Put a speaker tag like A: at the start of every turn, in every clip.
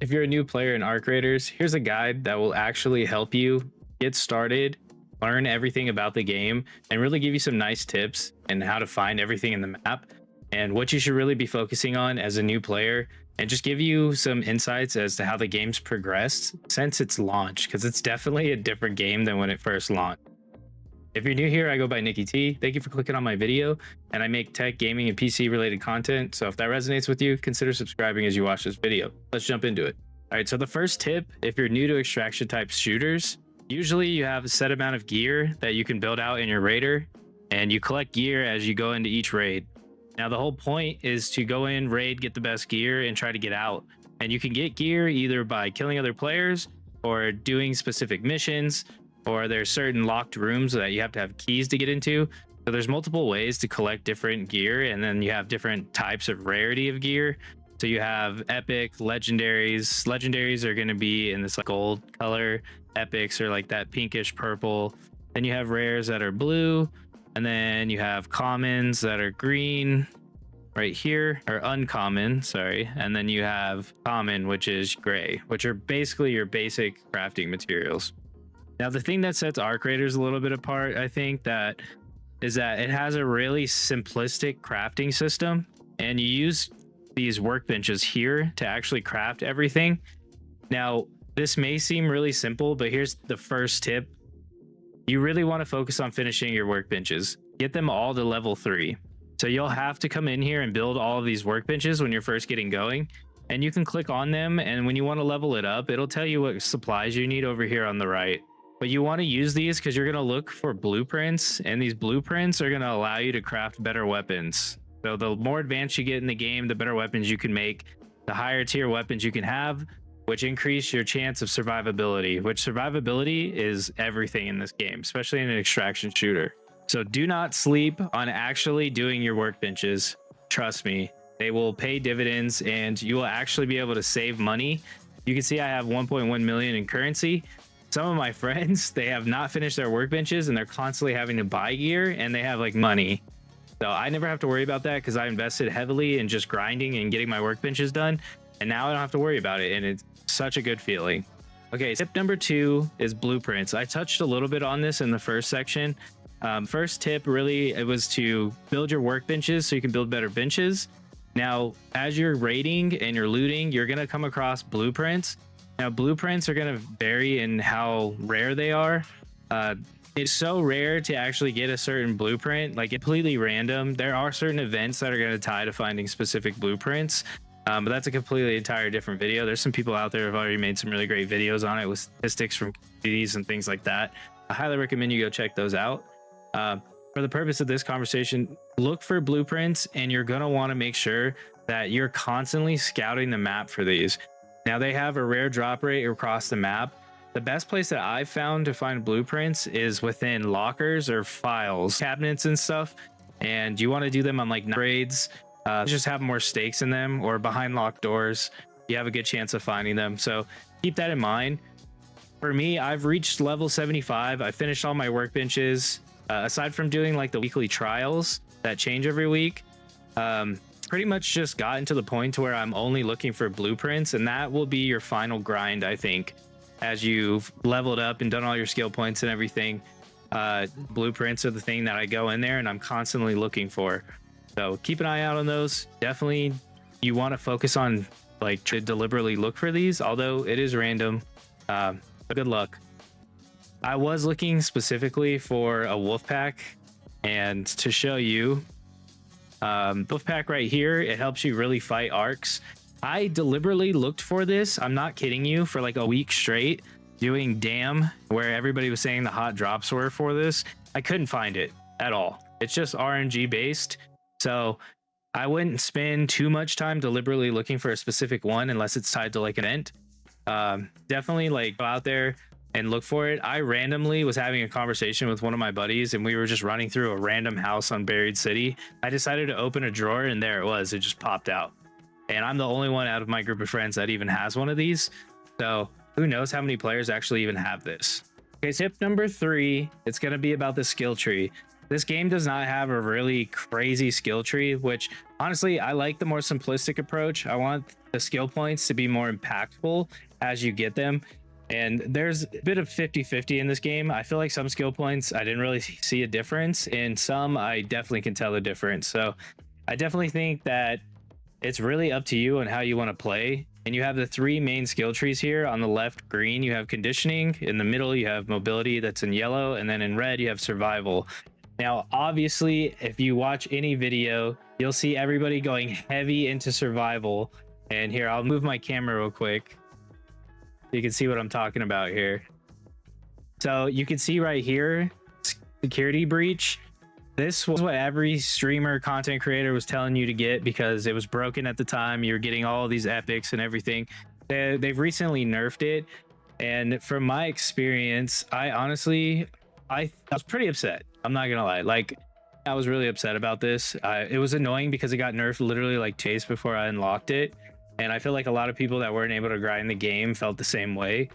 A: If you're a new player in Arc Raiders, here's a guide that will actually help you get started, learn everything about the game, and really give you some nice tips and how to find everything in the map and what you should really be focusing on as a new player, and just give you some insights as to how the game's progressed since its launch, because it's definitely a different game than when it first launched. If you're new here, I go by NickyT. Thank you for clicking on my video, and I make tech, gaming, and PC related content. So if that resonates with you, consider subscribing as you watch this video. Let's jump into it. All right, so the first tip, if you're new to extraction type shooters, usually you have a set amount of gear that you can build out in your raider, and you collect gear as you go into each raid. Now, the whole point is to go in, raid, get the best gear, and try to get out. And you can get gear either by killing other players or doing specific missions, or there's certain locked rooms that you have to have keys to get into. So there's multiple ways to collect different gear, and then you have different types of rarity of gear. So you have epic, legendaries. Legendaries are going to be in this like gold color. Epics are like that pinkish purple. Then you have rares that are blue, and then you have commons that are green right here, or uncommon, sorry. And then you have common, which is gray, which are basically your basic crafting materials. Now, the thing that sets Arc Raiders a little bit apart, I think, that is that it has a really simplistic crafting system, and you use these workbenches here to actually craft everything. Now, this may seem really simple, but here's the first tip. You really want to focus on finishing your workbenches. Get them all to level 3. So you'll have to come in here and build all of these workbenches when you're first getting going, and you can click on them, and when you want to level it up, it'll tell you what supplies you need over here on the right. But you want to use these because you're going to look for blueprints, and these blueprints are going to allow you to craft better weapons. So the more advanced you get in the game, the better weapons you can make, the higher tier weapons you can have, which increase your chance of survivability, which survivability is everything in this game, especially in an extraction shooter. So do not sleep on actually doing your workbenches. Trust me, they will pay dividends, and you will actually be able to save money. You can see I have 1.1 million in currency. Some of my friends, they have not finished their workbenches, and they're constantly having to buy gear, and they have like money. So I never have to worry about that because I invested heavily in just grinding and getting my workbenches done. And now I don't have to worry about it. And it's such a good feeling. Okay, tip number 2 is blueprints. I touched a little bit on this in the first section. First tip, really, it was to build your workbenches so you can build better benches. Now, as you're raiding and you're looting, you're going to come across blueprints. Now, blueprints are going to vary in how rare they are. It's so rare to actually get a certain blueprint, like completely random. There are certain events that are going to tie to finding specific blueprints, but that's a completely entire different video. There's some people out there who have already made some really great videos on it with statistics from communities and things like that. I highly recommend you go check those out. For the purpose of this conversation, look for blueprints, and you're going to want to make sure that you're constantly scouting the map for these. Now, they have a rare drop rate across the map. The best place that I've found to find blueprints is within lockers or files, cabinets and stuff. And you want to do them on like raids, just have more stakes in them, or behind locked doors. You have a good chance of finding them. So keep that in mind. For me, I've reached level 75. I finished all my workbenches. Aside from doing like the weekly trials that change every week, pretty much just gotten to the point to where I'm only looking for blueprints, and that will be your final grind, I think. As you've leveled up and done all your skill points and everything, blueprints are the thing that I go in there and I'm constantly looking for. So keep an eye out on those. Definitely, you want to focus on like to deliberately look for these, although it is random. But good luck. I was looking specifically for a wolf pack, and to show you, wolf pack right here, it helps you really fight arcs. I deliberately looked for this, I'm not kidding you, for like a week straight doing dam, where everybody was saying the hot drops were for this. I couldn't find it at all. It's just RNG based, so I wouldn't spend too much time deliberately looking for a specific one unless it's tied to like an event. Definitely like go out there and look for it. I randomly was having a conversation with one of my buddies, and we were just running through a random house on Buried City. I decided to open a drawer, and there it was. It just popped out. And I'm the only one out of my group of friends that even has one of these. So who knows how many players actually even have this. Okay, tip number 3, it's going to be about the skill tree. This game does not have a really crazy skill tree, which honestly, I like the more simplistic approach. I want the skill points to be more impactful as you get them. And there's a bit of 50-50 in this game. I feel like some skill points, I didn't really see a difference. In some, I definitely can tell the difference. So I definitely think that it's really up to you on how you want to play. And you have the three main skill trees here. On the left, green, you have conditioning. In the middle, you have mobility, that's in yellow. And then in red, you have survival. Now, obviously, if you watch any video, you'll see everybody going heavy into survival. And here, I'll move my camera real quick so you can see what I'm talking about here. So you can see right here, security breach. This was what every streamer, content creator was telling you to get because it was broken at the time. You're getting all these epics and everything. They've recently nerfed it. And from my experience, I was pretty upset. I'm not gonna lie. Like, I was really upset about this. It was annoying because it got nerfed literally like 2 days before I unlocked it. And I feel like a lot of people that weren't able to grind the game felt the same way.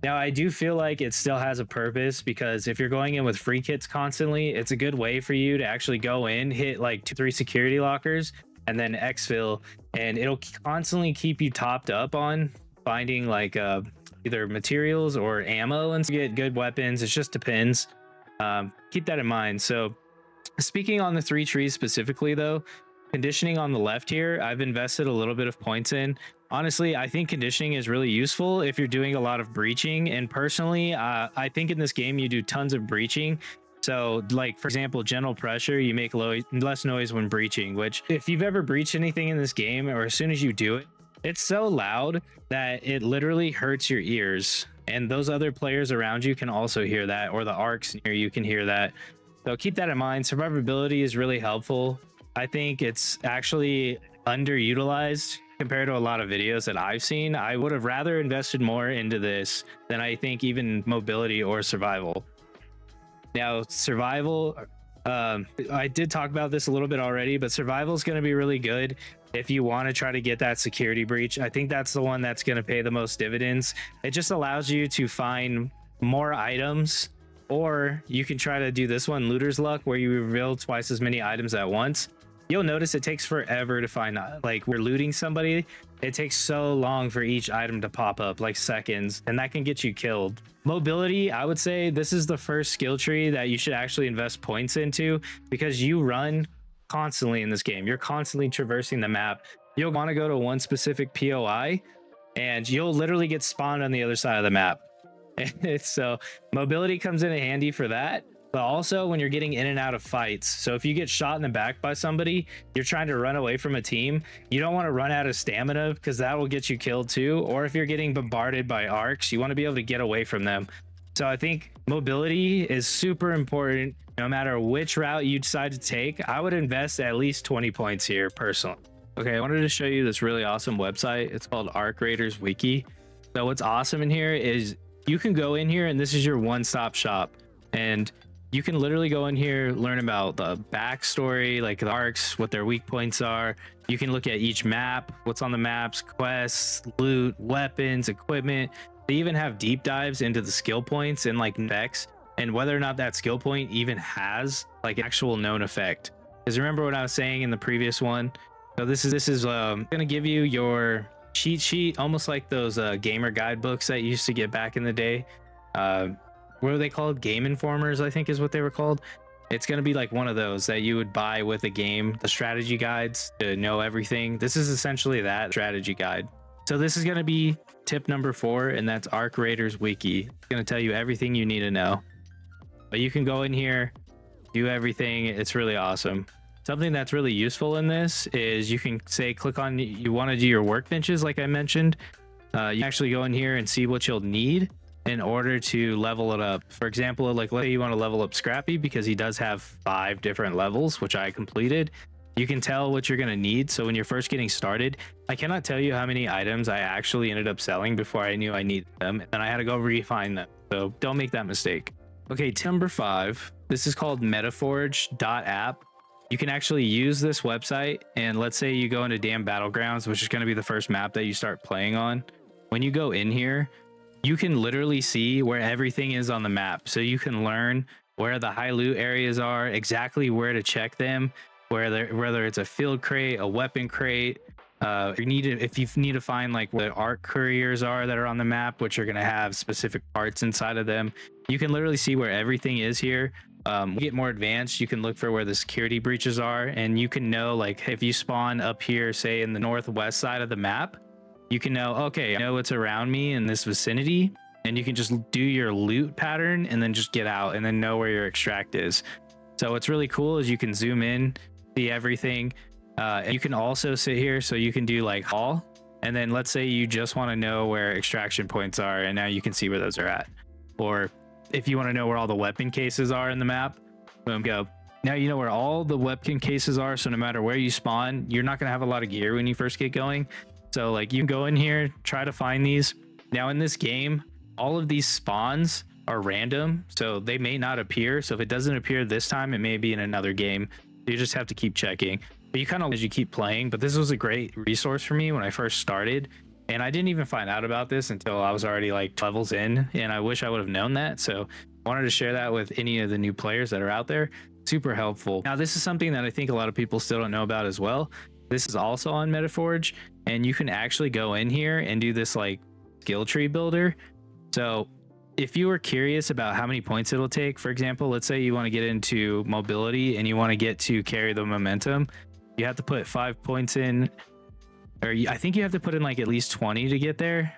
A: Now, I do feel like it still has a purpose because if you're going in with free kits constantly, it's a good way for you to actually go in, hit like 2-3 security lockers, and then exfil, and it'll constantly keep you topped up on finding like either materials or ammo and to get good weapons. It just depends. Keep that in mind. So speaking on the 3 trees specifically though, conditioning on the left here, I've invested a little bit of points in. Honestly, I think conditioning is really useful if you're doing a lot of breaching. And personally, I think in this game you do tons of breaching. So like, for example, gentle pressure, you make less noise when breaching, which if you've ever breached anything in this game, or as soon as you do it, it's so loud that it literally hurts your ears. And those other players around you can also hear that, or the arcs near you can hear that. So keep that in mind. Survivability is really helpful. I think it's actually underutilized compared to a lot of videos that I've seen. I would have rather invested more into this than I think even mobility or survival. Now, survival, I did talk about this a little bit already, but survival is going to be really good if you want to try to get that security breach. I think that's the one that's going to pay the most dividends. It just allows you to find more items, or you can try to do this one, Looter's Luck, where you reveal twice as many items at once. You'll notice it takes forever to find, like, we're looting somebody, it takes so long for each item to pop up, like seconds, and that can get you killed. Mobility, I would say this is the first skill tree that you should actually invest points into, because you run constantly in this game. You're constantly traversing the map. You'll want to go to one specific POI and you'll literally get spawned on the other side of the map. So mobility comes in handy for that, but also when you're getting in and out of fights. So if you get shot in the back by somebody, you're trying to run away from a team, you don't want to run out of stamina because that will get you killed too. Or if you're getting bombarded by arcs, you want to be able to get away from them. So I think mobility is super important. No matter which route you decide to take, I would invest at least 20 points here personally. Okay, I wanted to show you this really awesome website. It's called Arc Raiders Wiki. So what's awesome in here is you can go in here and this is your one-stop shop. And you can literally go in here, learn about the backstory, like the arcs, what their weak points are. You can look at each map, what's on the maps, quests, loot, weapons, equipment. They even have deep dives into the skill points and like effects, and whether or not that skill point even has like actual known effect. Because remember what I was saying in the previous one? So this is gonna give you your cheat sheet, almost like those gamer guidebooks that you used to get back in the day. What were they called? Game Informers, I think is what they were called. It's going to be like one of those that you would buy with a game, the strategy guides to know everything. This is essentially that strategy guide. So this is going to be tip number 4, and that's Arc Raiders Wiki. It's going to tell you everything you need to know. But you can go in here, do everything. It's really awesome. Something that's really useful in this is you can say, click on, you want to do your workbenches like I mentioned. You actually go in here and see what you'll need in order to level it up. For example, like let's say you want to level up Scrappy because he does have 5 different levels, which I completed. You can tell what you're going to need. So when you're first getting started, I cannot tell you how many items I actually ended up selling before I knew I needed them. And I had to go refine them. So don't make that mistake. Okay, tip number 5. This is called Metaphorge.app. You can actually use this website, and let's say you go into Damn Battlegrounds, which is going to be the first map that you start playing on. When you go in here, you can literally see where everything is on the map. So you can learn where the high loot areas are, exactly where to check them, whether it's a field crate, a weapon crate. If you need to find like where the arc couriers are that are on the map, which are going to have specific parts inside of them, you can literally see where everything is here. We get more advanced, you can look for where the security breaches are, and you can know, like, if you spawn up here, say in the northwest side of the map, you can know, okay, I know what's around me in this vicinity, and you can just do your loot pattern and then just get out and then know where your extract is. So what's really cool is you can zoom in, see everything. And you can also sit here, so you can do like haul, and then let's say you just want to know where extraction points are, and now you can see where those are at. Or if you want to know where all the weapon cases are in the map, boom, go. Now you know where all the weapon cases are, so no matter where you spawn, you're not going to have a lot of gear when you first get going. So like you can go in here, try to find these. Now in this game, all of these spawns are random, so they may not appear. So if it doesn't appear this time, it may be in another game. You just have to keep checking. But you kind of, as you keep playing, but this was a great resource for me when I first started, and I didn't even find out about this until I was already like levels in, and I wish I would have known that. So I wanted to share that with any of the new players that are out there. Super helpful. Now this is something that I think a lot of people still don't know about as well. This is also on Metaphorge, and you can actually go in here and do this like skill tree builder. So if you were curious about how many points it'll take, for example, let's say you want to get into mobility and you want to get to carry the momentum, you have to put 5 points in, or I think you have to put in like at least 20 to get there.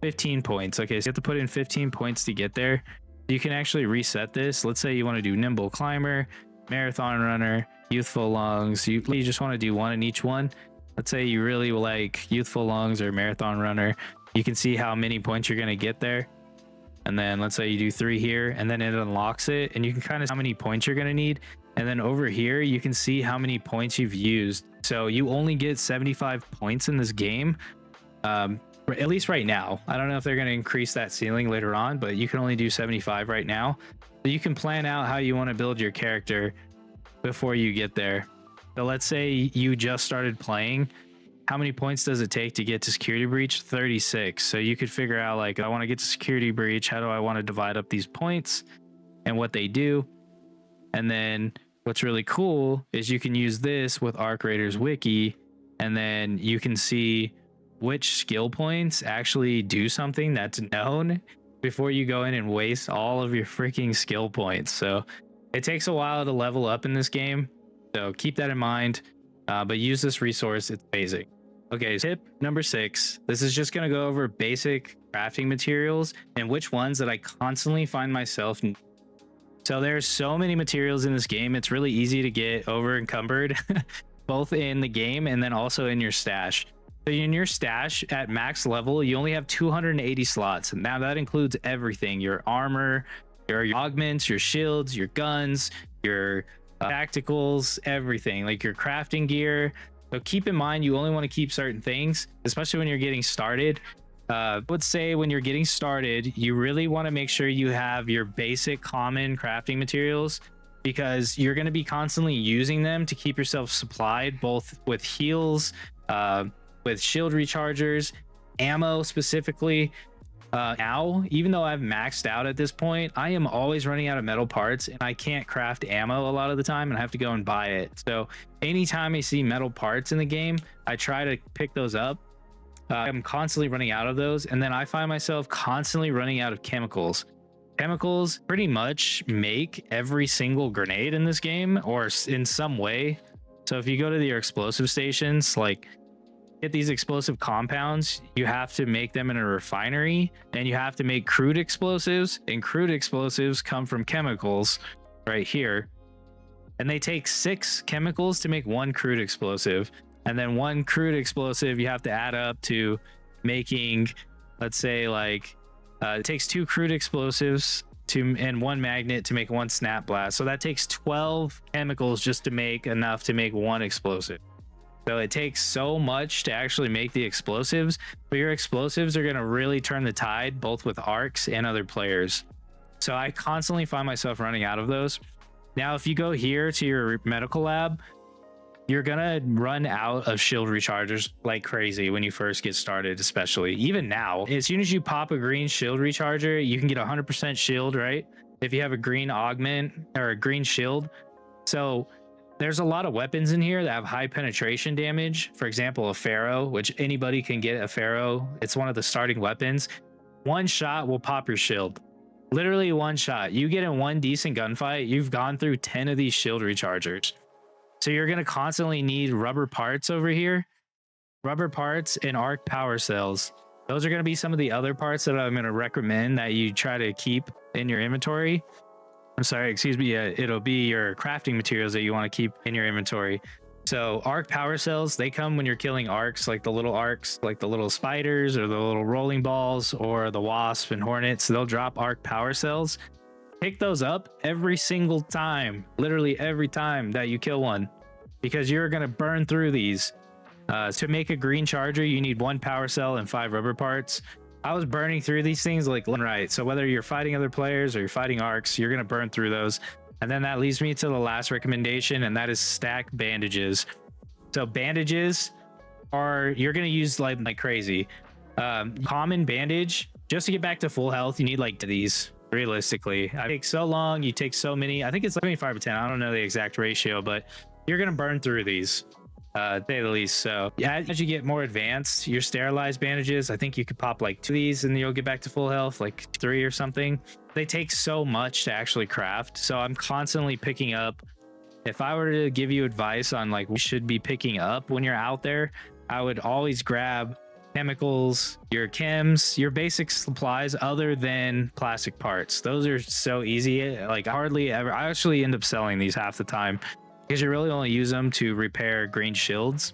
A: 15 points. Okay, so you have to put in 15 points to get there. You can actually reset this. Let's say you want to do nimble climber, marathon runner, youthful lungs. You just want to do one in each one. Let's say you really like youthful lungs or marathon runner. You can see how many points you're going to get there. And then let's say you do 3 here, and then it unlocks it, and you can kind of see how many points you're going to need. And then over here, you can see how many points you've used. So you only get 75 points in this game, at least right now. I don't know if they're going to increase that ceiling later on, but you can only do 75 right now. So you can plan out how you want to build your character before you get there. So let's say you just started playing. How many points does it take to get to security breach? 36. So you could figure out, like, I want to get to security breach. How do I want to divide up these points and what they do? And then what's really cool is you can use this with Arc Raiders Wiki, and then you can see which skill points actually do something that's known before you go in and waste all of your freaking skill points. So it takes a while to level up in this game, so keep that in mind, but use this resource. It's amazing. Okay, tip number 6. This is just going to go over basic crafting materials and which ones that I constantly find myself. So there's so many materials in this game. It's really easy to get over encumbered, both in the game and then also in your stash. So in your stash at max level, you only have 280 slots. Now that includes everything: your armor, your augments, your shields, your guns, your tacticals, everything, like your crafting gear. So keep in mind, you only want to keep certain things, especially when you're getting started. I would say when you're getting started, you really want to make sure you have your basic common crafting materials, because you're going to be constantly using them to keep yourself supplied, both with heals, with shield rechargers, ammo specifically. Now, even though I've maxed out at this point, I am always running out of metal parts, and I can't craft ammo a lot of the time, and I have to go and buy it. So anytime I see metal parts in the game, I try to pick those up. I'm constantly running out of those, and then I find myself constantly running out of chemicals. Chemicals pretty much make every single grenade in this game, or in some way. So if you go to your explosive stations, like, get these explosive compounds, you have to make them in a refinery, and you have to make crude explosives, and crude explosives come from chemicals right here, and they take 6 chemicals to make 1 crude explosive. And then 1 crude explosive you have to add up to making, let's say, like, it takes 2 crude explosives and 1 magnet to make 1 snap blast. So that takes 12 chemicals just to make enough to make 1 explosive. So it takes so much to actually make the explosives, but your explosives are going to really turn the tide, both with arcs and other players. So I constantly find myself running out of those. Now, if you go here to your medical lab, you're gonna run out of shield rechargers like crazy when you first get started, especially even now. As soon as you pop a green shield recharger, you can get 100% shield, right? if you have a green augment or a green shield. So there's a lot of weapons in here that have high penetration damage. For example, a Pharaoh, which anybody can get a Pharaoh. It's one of the starting weapons. One shot will pop your shield. Literally one shot. You get in one decent gunfight, you've gone through 10 of these shield rechargers. So you're going to constantly need rubber parts over here. Rubber parts and arc power cells. Those are going to be some of the other parts that I'm going to recommend that you try to keep in your inventory. I'm sorry, excuse me. It'll be your crafting materials that you want to keep in your inventory. So arc power cells, they come when you're killing arcs, like the little spiders or the little rolling balls or the wasp and hornets. They'll drop arc power cells. Pick those up every single time, literally every time that you kill one, because you're going to burn through these. To make a green charger, you need 1 power cell and 5 rubber parts. I was burning through these things like left and right. So whether you're fighting other players or you're fighting arcs, you're going to burn through those. And then that leads me to the last recommendation, and that is stack bandages. So bandages are, you're going to use like crazy. Common bandage, just to get back to full health, you need like these. Realistically, it takes so long, you take so many. I think it's like 25/10. I don't know the exact ratio, but you're going to burn through these. Say the least. So yeah, as you get more advanced, your sterilized bandages, I think you could pop like 2 of these and you'll get back to full health, like 3 or something. They take so much to actually craft, so I'm constantly picking up. If I were to give you advice on like what you should be picking up when you're out there, I would always grab chemicals, your chems, your basic supplies other than plastic parts. Those are so easy. Like hardly ever, I actually end up selling these half the time, because you really only use them to repair green shields.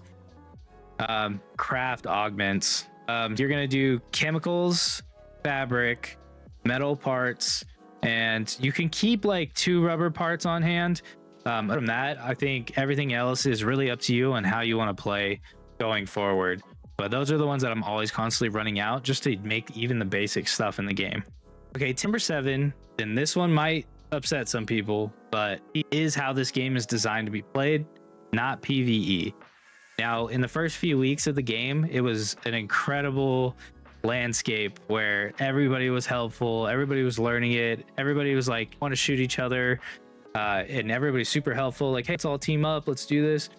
A: Craft augments. You're going to do chemicals, fabric, metal parts, and you can keep like 2 rubber parts on hand. From that, I think everything else is really up to you and how you want to play going forward. But those are the ones that I'm always constantly running out just to make even the basic stuff in the game. Okay, number 7, and this one might upset some people, but it is how this game is designed to be played, not PvE. Now, in the first few weeks of the game, it was an incredible landscape where everybody was helpful, everybody was learning it, everybody was like want to shoot each other, and everybody's super helpful, like, hey, let's all team up, let's do this.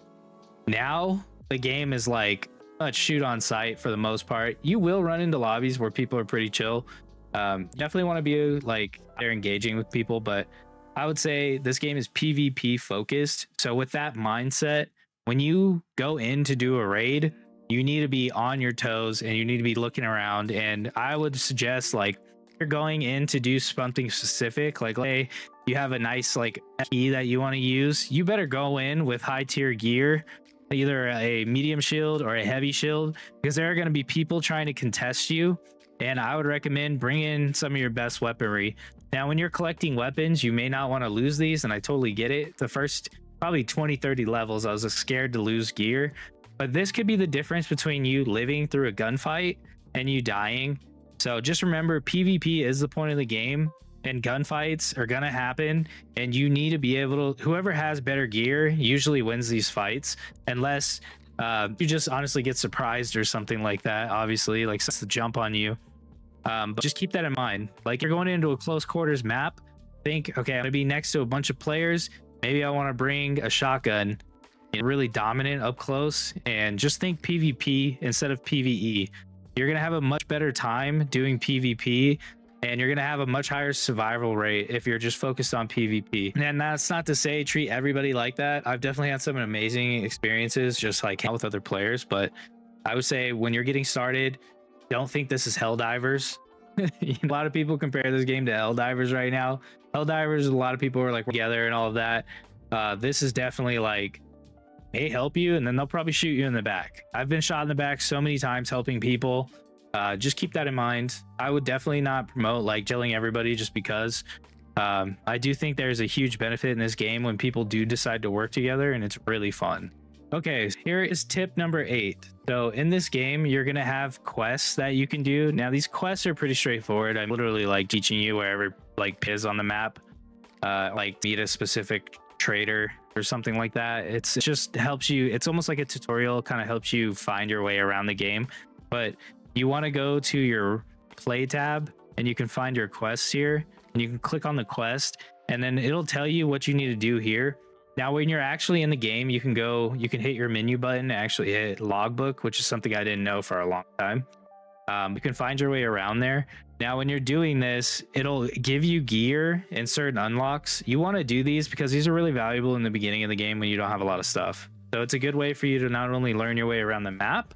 A: Now the game is like much shoot on sight for the most part. You will run into lobbies where people are pretty chill. Definitely want to be like they're engaging with people, but I would say this game is PvP focused. So with that mindset, when you go in to do a raid, you need to be on your toes and you need to be looking around. And I would suggest, like, if you're going in to do something specific, like say you have a nice like key that you want to use, you better go in with high tier gear, either a medium shield or a heavy shield, because there are going to be people trying to contest you. And I would recommend bring in some of your best weaponry. Now, when you're collecting weapons, you may not want to lose these, and I totally get it. The first probably 20-30 levels, I was scared to lose gear, but this could be the difference between you living through a gunfight and you dying. So just remember, PvP is the point of the game, and gunfights are gonna happen, and you need to be able to, whoever has better gear usually wins these fights, unless you just honestly get surprised or something like that. Obviously, like the jump on you. But just keep that in mind. Like, you're going into a close quarters map, think, okay, I'm gonna be next to a bunch of players, maybe I want to bring a shotgun, really dominant up close, and just think PvP instead of PvE. You're gonna have a much better time doing PvP, and you're gonna have a much higher survival rate if you're just focused on PvP. And that's not to say treat everybody like that. I've definitely had some amazing experiences just like with other players, but I would say when you're getting started, don't think this is Helldivers. A lot of people compare this game to Helldivers right now. Helldivers, a lot of people are like together and all of that. This is definitely like, they help you and then they'll probably shoot you in the back. I've been shot in the back so many times helping people. Just keep that in mind. I would definitely not promote like killing everybody just because. I do think there's a huge benefit in this game when people do decide to work together, and it's really fun. Okay, here is tip number 8. So in this game, you're gonna have quests that you can do. Now these quests are pretty straightforward. I'm literally like teaching you wherever like is on the map, like meet a specific trader or something like that. It just helps you. It's almost like a tutorial, kind of helps you find your way around the game. But you want to go to your play tab and you can find your quests here, and you can click on the quest, and then it'll tell you what you need to do here. Now, when you're actually in the game, you can hit your menu button, actually hit logbook, which is something I didn't know for a long time. You can find your way around there. Now, when you're doing this, it'll give you gear and certain unlocks. You want to do these because these are really valuable in the beginning of the game when you don't have a lot of stuff. So it's a good way for you to not only learn your way around the map,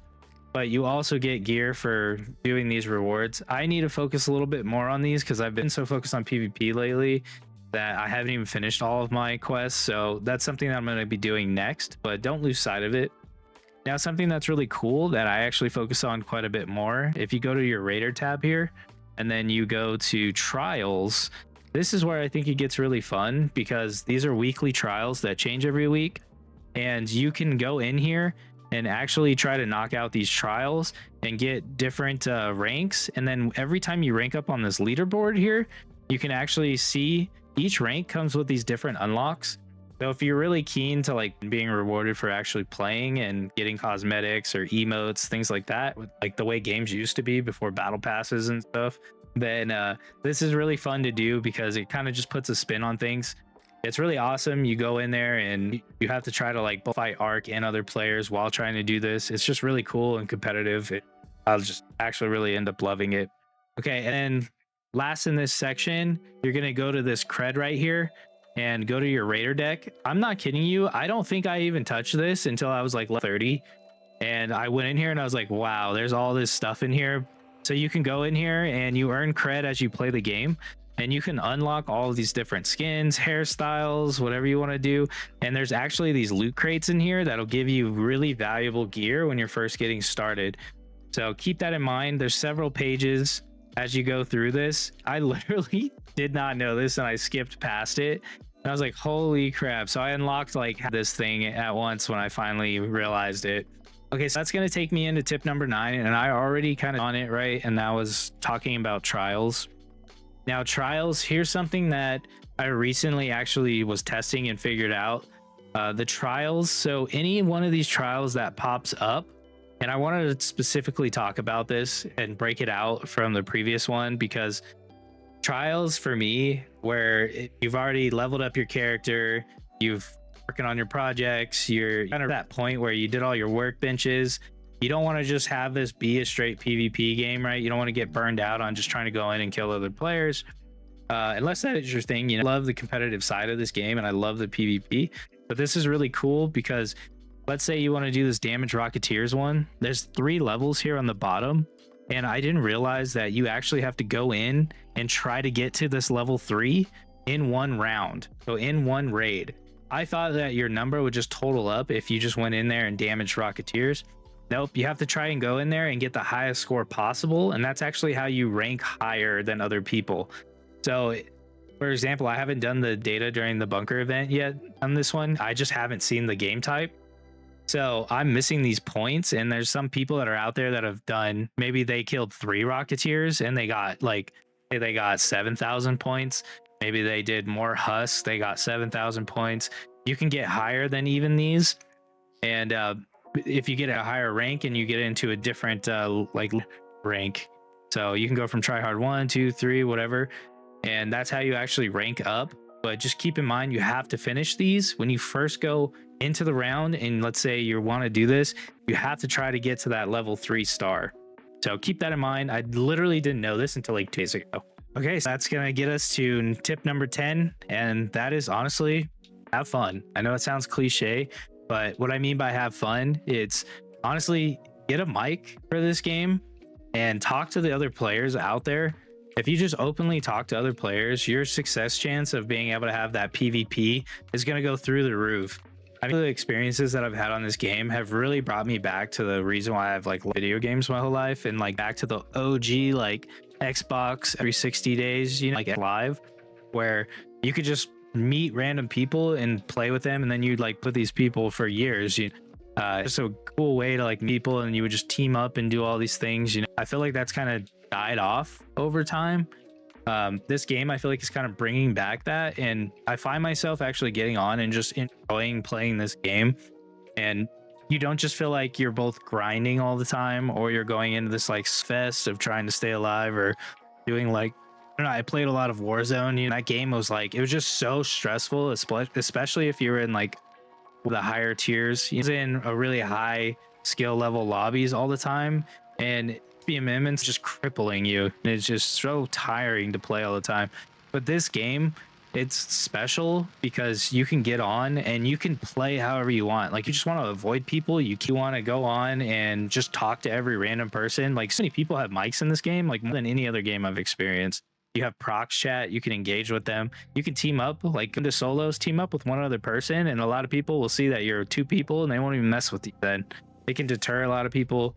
A: but you also get gear for doing these rewards. I need to focus a little bit more on these because I've been so focused on PvP lately that I haven't even finished all of my quests. So that's something that I'm going to be doing next, but don't lose sight of it. Now, something that's really cool that I actually focus on quite a bit more, if you go to your Raider tab here, and then you go to trials, this is where I think it gets really fun because these are weekly trials that change every week. And you can go in here and actually try to knock out these trials and get different ranks. And then every time you rank up on this leaderboard here, you can actually see each rank comes with these different unlocks. So if you're really keen to like being rewarded for actually playing and getting cosmetics or emotes, things like that, like the way games used to be before battle passes and stuff, then this is really fun to do because it kind of just puts a spin on things. It's really awesome. You go in there and you have to try to like fight Arc and other players while trying to do this. It's just really cool and competitive. I'll just actually really end up loving it. Okay, and then last in this section, you're going to go to this cred right here and go to your Raider deck. I'm not kidding you. I don't think I even touched this until I was like level 30. And I went in here and I was like, wow, there's all this stuff in here. So you can go in here and you earn cred as you play the game. And you can unlock all of these different skins, hairstyles, whatever you want to do. And there's actually these loot crates in here that'll give you really valuable gear when you're first getting started. So keep that in mind. There's several pages as you go through this. I literally did not know this and I skipped past it. And I was like, holy crap. So I unlocked like this thing at once when I finally realized it. Okay, so that's going to take me into tip number 9. And I already kind of on it, right? And that was talking about trials. Now, trials, here's something that I recently actually was testing and figured out. The trials, so any one of these trials that pops up, and I wanted to specifically talk about this and break it out from the previous one, because trials for me, where you've already leveled up your character, you've working on your projects, you're kind of at that point where you did all your workbenches. You don't want to just have this be a straight PvP game, right? You don't want to get burned out on just trying to go in and kill other players. Unless that is your thing. You know, I love the competitive side of this game and I love the PvP. But this is really cool because let's say you want to do this Damage Rocketeers one. There's 3 levels here on the bottom. And I didn't realize that you actually have to go in and try to get to this level 3 in one round. So in one raid. I thought that your number would just total up if you just went in there and damaged Rocketeers. Nope, you have to try and go in there and get the highest score possible, and that's actually how you rank higher than other people. So, for example, I haven't done the data during the bunker event yet on this one. I just haven't seen the game type. So I'm missing these points, and there's some people that are out there that have done, maybe they killed 3 Rocketeers and they got like, they got 7,000 points. Maybe they did more Husks, they got 7,000 points. You can get higher than even these. And if you get a higher rank and you get into a different like rank, so you can go from tryhard 1, 2, 3, whatever, and that's how you actually rank up. But just keep in mind, you have to finish these when you first go into the round. And let's say you want to do this, you have to try to get to that level 3 star. So keep that in mind. I literally didn't know this until like 2 days ago. Okay, so that's gonna get us to tip number 10, and that is honestly have fun. I know it sounds cliche, but what I mean by have fun, it's honestly get a mic for this game and talk to the other players out there. If you just openly talk to other players, your success chance of being able to have that PvP is going to go through the roof. I mean, the experiences that I've had on this game have really brought me back to the reason why I've like video games my whole life, and like back to the OG like Xbox every 60 days, you know, like live, where you could just meet random people and play with them, and then you'd like put these people for years. It's a cool way to like meet people, and you would just team up and do all these things. You know, I feel like that's kind of died off over time. This game, I feel like, is kind of bringing back that, and I find myself actually getting on and just enjoying playing this game. And you don't just feel like you're both grinding all the time, or you're going into this like fest of trying to stay alive, or doing like, I don't know, I played a lot of Warzone. You know, that game was like, it was just so stressful, especially if you were in like the higher tiers. He's in a really high skill level lobbies all the time, and BMM's just crippling you. And it's just so tiring to play all the time. But this game, it's special because you can get on and you can play however you want. Like, you just want to avoid people, you want to go on and just talk to every random person. Like, so many people have mics in this game, like more than any other game I've experienced. You have prox chat, you can engage with them, you can team up, like into solos, team up with one other person, and a lot of people will see that you're two people and they won't even mess with you. Then it can deter a lot of people.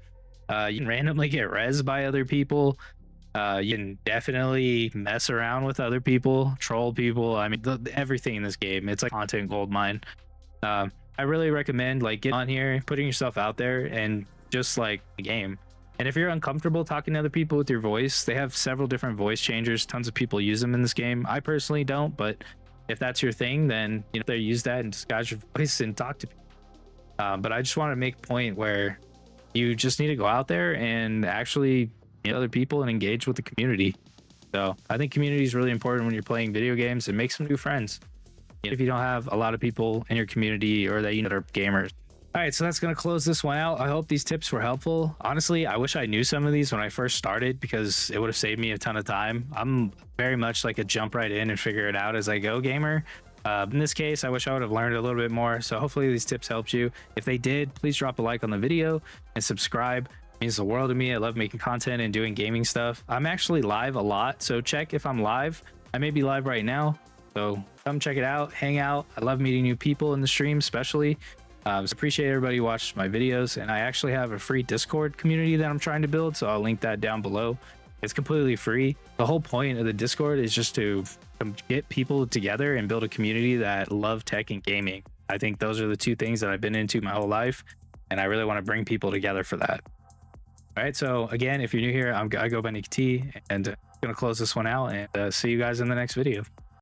A: You can randomly get res by other people. You can definitely mess around with other people, troll people. I mean, everything in this game, it's like content gold mine. I really recommend like getting on here, putting yourself out there, and just like the game. And if you're uncomfortable talking to other people with your voice, they have several different voice changers. Tons of people use them in this game. I personally don't, but if that's your thing, then you know, they use that and disguise your voice and talk to people. But I just want to make a point where you just need to go out there and actually meet other people and engage with the community. So I think community is really important when you're playing video games, and make some new friends. If you don't have a lot of people in your community or that you know that are gamers. All right, so that's going to close this one out. I hope these tips were helpful. Honestly, I wish I knew some of these when I first started, because it would have saved me a ton of time. I'm very much like a jump right in and figure it out as I go gamer. In this case, I wish I would have learned a little bit more. So hopefully these tips helped you. If they did, please drop a like on the video and subscribe. It means the world to me. I love making content and doing gaming stuff. I'm actually live a lot, so check if I'm live. I may be live right now, so come check it out, hang out. I love meeting new people in the stream, especially. So appreciate everybody who watched my videos, and I actually have a free Discord community that I'm trying to build, so I'll link that down below. It's completely free. The whole point of the Discord is just to get people together and build a community that love tech and gaming. I think those are the two things that I've been into my whole life, and I really want to bring people together for that. All right, so again, if you're new here, I go by NickyT, and I'm gonna close this one out, and see you guys in the next video.